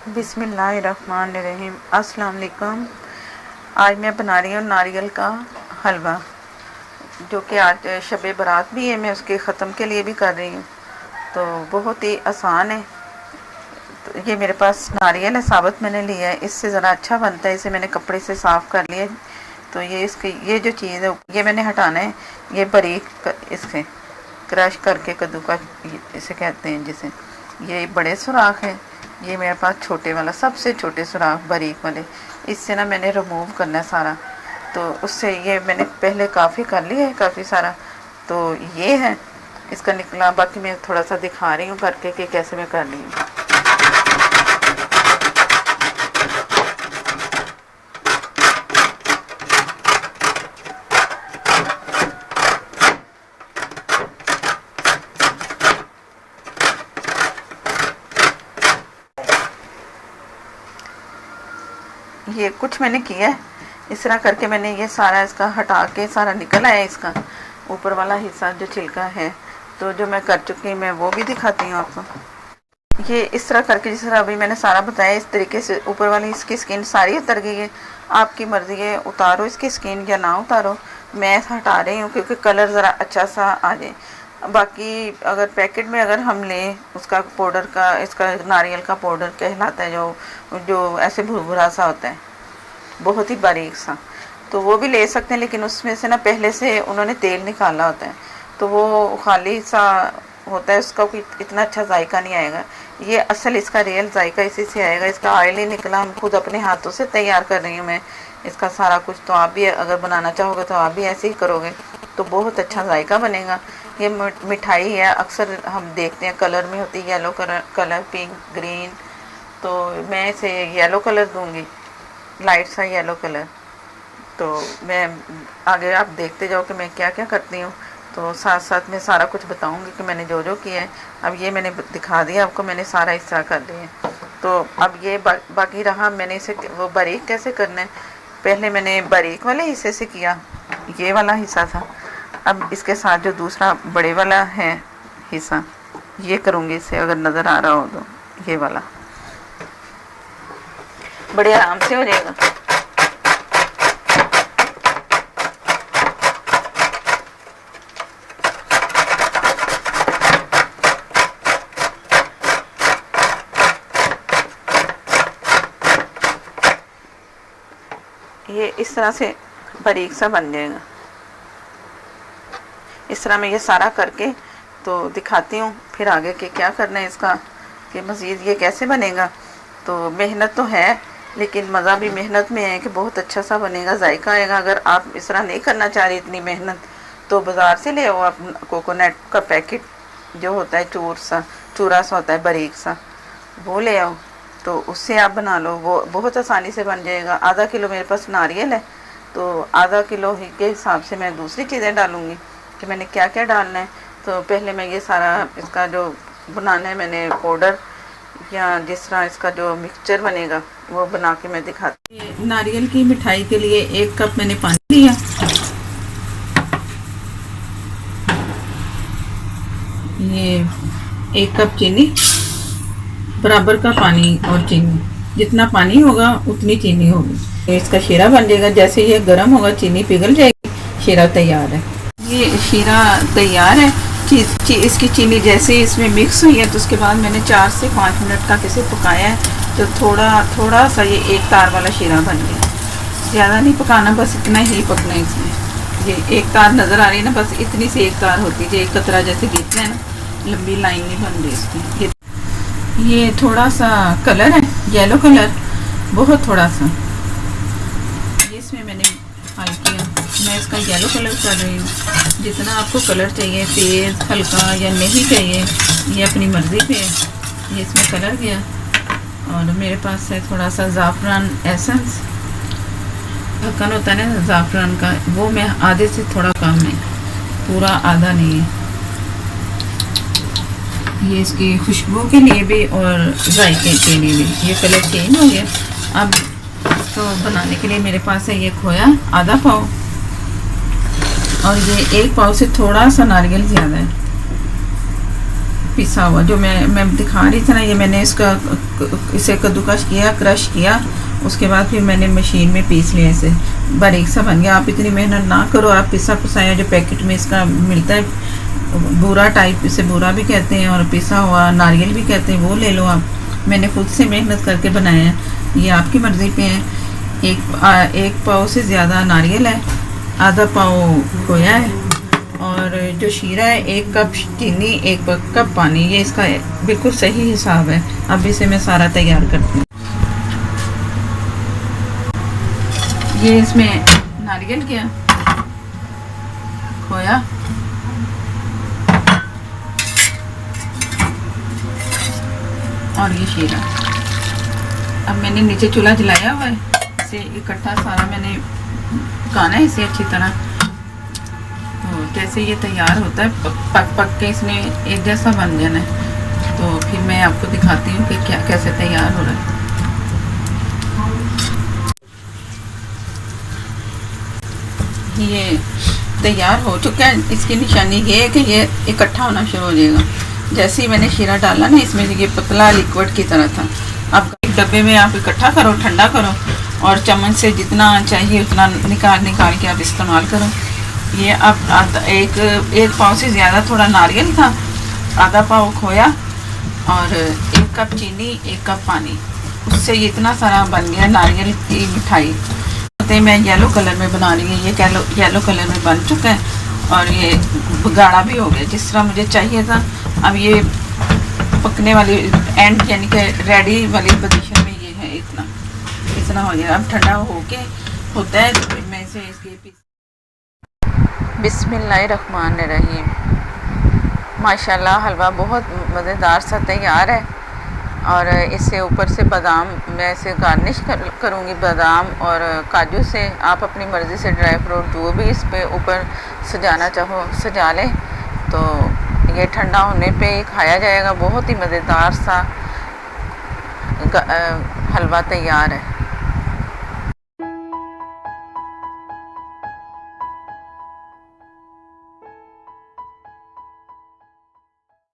बिस्मिल्लाहिर्रहमानिर्रहीम। अस्सलाम वालेकुम। आज मैं बना रही हूँ नारियल का हलवा, जो कि आज शब बारात भी है। मैं उसके ख़त्म के लिए भी कर रही हूँ, तो बहुत ही आसान है। तो ये मेरे पास नारियल है, साबुत मैंने लिया है। इससे ज़रा अच्छा बनता है। इसे मैंने कपड़े से साफ़ कर लिया। तो ये इसकी ये जो चीज़ है ये मैंने हटाना है। ये बारीक इसके क्रश करके कद्दू का इसे कहते हैं जिसे। ये बड़े सुराख है। ये मेरे पास छोटे वाला, सबसे छोटे सुराख बारीक वाले। इससे ना मैंने रिमूव करना है सारा। तो उससे ये मैंने पहले काफ़ी कर लिया है, काफ़ी सारा। तो ये है इसका निकला। बाकी मैं थोड़ा सा दिखा रही हूँ करके कि कैसे मैं कर रही हूँ। ये कुछ मैंने किया है इस तरह करके। मैंने ये सारा इसका हटा के सारा निकल आया इसका ऊपर वाला हिस्सा जो छिलका है। तो जो मैं कर चुकी मैं वो भी दिखाती हूँ आपको। ये इस तरह करके जिस तरह अभी मैंने सारा बताया, इस तरीके से ऊपर वाली इसकी स्किन सारी उतर गई है। आपकी मर्ज़ी है उतारो इसकी स्किन या ना उतारो। मैं हटा रही हूँ क्योंकि कलर ज़रा अच्छा सा आ जाए। बाकी अगर पैकेट में अगर हम लें उसका पाउडर का, इसका नारियल का पाउडर कहलाता है, जो ऐसे भुरभुरा सा होता है, बहुत ही बारीक सा, तो वो भी ले सकते हैं। लेकिन उसमें से ना पहले से उन्होंने तेल निकाला होता है, तो वो खाली सा होता है, उसका कोई इतना अच्छा जायका नहीं आएगा। ये असल इसका रियल जायका इसी से आएगा। इसका ऑयल ही निकला, हम खुद अपने हाथों से तैयार कर रही हूँ मैं इसका सारा कुछ। तो आप भी अगर बनाना चाहोगे तो आप भी ऐसे ही करोगे तो बहुत अच्छा जायका बनेगा। ये मिठाई है, अक्सर हम देखते हैं कलर में होती है, येलो कलर, पिंक, ग्रीन। तो मैं इसे येलो कलर दूंगी, लाइट सा येलो कलर। तो मैं आगे आप देखते जाओ कि मैं क्या क्या करती हूँ। तो साथ साथ मैं सारा कुछ बताऊंगी कि मैंने जो जो किया है। अब ये मैंने दिखा दिया आपको, मैंने सारा इस तरह कर लिया। तो अब ये बाकी रहा मैंने इसे वो बारीक कैसे करना है। पहले मैंने बारीक वाले हिस्से से किया, ये वाला हिस्सा था। अब इसके साथ जो दूसरा बड़े वाला है हिस्सा, ये करूँगी इसे, अगर नज़र आ रहा हो तो ये वाला बड़े आराम से हो जाएगा। ये इस तरह से बारीक सा बन जाएगा। इस तरह मैं ये सारा करके तो दिखाती हूँ फिर आगे के क्या करना है इसका, कि मज़ीद ये कैसे बनेगा। तो मेहनत तो है, लेकिन मज़ा भी मेहनत में है कि बहुत अच्छा सा बनेगा, जायका आएगा। अगर आप इस तरह नहीं करना चाह रही इतनी मेहनत, तो बाज़ार से ले आओ आप कोकोनट का पैकेट जो होता है, चूरा सा होता है बारीक सा, वो ले आओ। तो उससे आप बना लो, वो बहुत आसानी से बन जाएगा। आधा किलो मेरे पास नारियल है, तो आधा किलो ही के हिसाब से मैं दूसरी चीज़ें डालूँगी कि मैंने क्या क्या डालना है। तो पहले मैं ये सारा इसका जो बनाना है, मैंने पाउडर या जिस तरह इसका जो मिक्सचर बनेगा वो बना के मैं दिखाती हूँ। नारियल की मिठाई के लिए 1 कप मैंने पानी लिया। ये 1 कप चीनी, बराबर का पानी और चीनी, जितना पानी होगा उतनी चीनी होगी। इसका शीरा बन जाएगा। जैसे ये गर्म होगा चीनी पिघल जाएगी, शीरा तैयार है। ये शीरा तैयार है। इसकी चीनी जैसे इसमें मिक्स हुई है, तो उसके बाद मैंने 4 से 5 मिनट तक इसे पकाया है। तो थोड़ा सा ये 1 तार वाला शीरा बन गया। ज़्यादा नहीं पकाना, बस इतना ही पकना है इसमें। ये 1 तार नज़र आ रही है ना, बस इतनी सी 1 तार होती है। एक कतरा जैसे गिरता है ना, लंबी लाइन नहीं बन रही इसकी। ये थोड़ा सा कलर है, येलो कलर, बहुत थोड़ा सा। ये इसमें मैंने हाल किया, मैं इसका येलो कलर कर रही हूँ। जितना आपको कलर चाहिए, तेज़, हल्का या नहीं चाहिए, ये अपनी मर्ज़ी पे है। ये इसमें कलर गया। और मेरे पास है थोड़ा सा ज़ाफ़रान एसेंस, ढक्कन होता है ना ज़ाफ़रान का, वो मैं आधे से थोड़ा कम है, पूरा आधा नहीं है। ये इसकी खुशबू के लिए भी और जायके के लिए भी। ये कलर चेंज हो गया। अब इसको बनाने के लिए मेरे पास है ये खोया आधा पाव, और ये 1 पाव से थोड़ा सा नारियल ज़्यादा है। पिसा हुआ जो मैं दिखा रही थी ना, ये मैंने इसे कद्दूकश किया, क्रश किया, उसके बाद फिर मैंने मशीन में पीस लिया, इसे बारीक सा बन गया। आप इतनी मेहनत ना करो, आप पिसा पुसाया जो पैकेट में इसका मिलता है बूरा टाइप, इसे बूरा भी कहते हैं और पिसा हुआ नारियल भी कहते हैं, वो ले लो आप। मैंने खुद से मेहनत करके बनाया है, ये आपकी मर्ज़ी पे है। एक पाव से ज़्यादा नारियल है, आधा पाव खोया है, और जो शीरा है 1 कप चीनी, 1 कप पानी, ये इसका बिल्कुल सही हिसाब है। अब इसे मैं सारा तैयार करती हूँ। ये इसमें नारियल किया, खोया, और ये शीरा। अब मैंने नीचे चूल्हा जलाया हुआ है, इसे इकट्ठा सारा मैंने पकाना है इसे अच्छी तरह। तो जैसे ये तैयार होता है पक पक के इसने एक जैसा बन जाना है, तो फिर मैं आपको दिखाती हूँ कि क्या कैसे तैयार हो रहा है। ये तैयार हो चुका है, इसकी निशानी ये है कि ये इकट्ठा होना शुरू हो जाएगा। जैसे ही मैंने शीरा डाला ना इसमें, ये पतला लिक्विड की तरह था। अब एक डब्बे में आप इकट्ठा करो, ठंडा करो, और चम्मच से जितना चाहिए उतना निकाल के आप इस्तेमाल करो। ये अब एक पाव से ज़्यादा थोड़ा नारियल था, आधा पाव खोया, और 1 कप चीनी, 1 कप पानी, उससे ये इतना सारा बन गया नारियल की मिठाई। मैं येलो कलर में बना रही हूँ, ये येलो कलर में बन चुका है, और ये गाढ़ा भी हो गया जिस तरह मुझे चाहिए था। अब ये पकने वाली एंड यानी कि रेडी वाली पोजीशन में ये है, इतना हो जाएगा। अब ठंडा होके होता है तो मैं इसे इसके पीस। बिस्मिल्लाहिर्रहमानिर्रहीम। माशाल्लाह हलवा बहुत मज़ेदार सा तैयार है, और इससे ऊपर से बादाम मैं इसे गार्निश करूँगी, बादाम और काजू से। आप अपनी मर्ज़ी से ड्राई फ्रूट जो भी इस पे ऊपर सजाना चाहो सजा लें। तो ये ठंडा होने पे खाया जाएगा, बहुत ही मज़ेदार सा हलवा तैयार है।